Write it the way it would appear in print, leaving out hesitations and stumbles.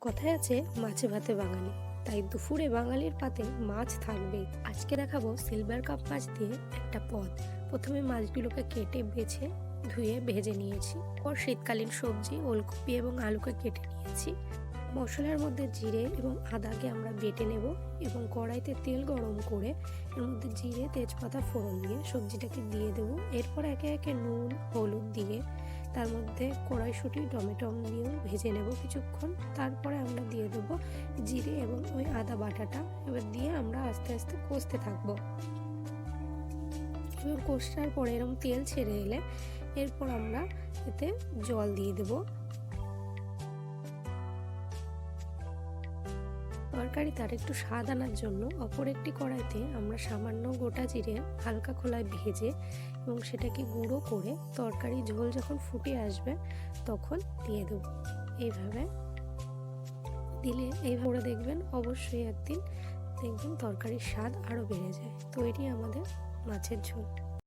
কথায় আছে মাছে ভাতে বাঙালি, তাই দুপুরে বাঙালির পাতে মাছ থাকবেই। আজকে দেখাবো সিলভার কাপ মাছ দিয়ে একটা পদ। প্রথমে মাছগুলোকে কেটে বেছে ধুয়ে ভেজে নিয়েছি। পর শীতকালীন সবজি ওলকপি এবং আলুকে কেটে নিয়েছি। মশলার মধ্যে জিরে এবং আদাকে আমরা বেটে নেব এবং কড়াইতে তেল গরম করে এর মধ্যে জিরে তেজপাতা ফোড়ন দিয়ে সবজিটাকে দিয়ে দেবো। এরপর একে একে নুন হলুদ দিয়ে তার মধ্যে কড়াইশুঁটি টমেটো দিয়েও ভেজে নেব কিছুক্ষণ। তারপরে আমরা দিয়ে দেবো জিরে এবং ওই আদা বাটাটা। এবার দিয়ে আমরা আস্তে আস্তে কষতে থাকবো। এবার কষার পরে এরকম তেল ছেড়ে এলে এরপর আমরা এতে জল দিয়ে দেবো। তরকারি তার একটু স্বাদ আনার জন্য অপর একটি কড়াইতে আমরা সামান্য গোটা জিরে হালকা খোলায় ভেজে এবং সেটাকে গুঁড়ো করে তরকারি ঝোল যখন ফুটে আসবে তখন দিয়ে দেবো। এইভাবে দিলে এইভাবে দেখবেন, অবশ্যই একদিন দেখবেন তরকারির স্বাদ আরও বেড়ে যায়। তৈরি আমাদের মাছের ঝোল।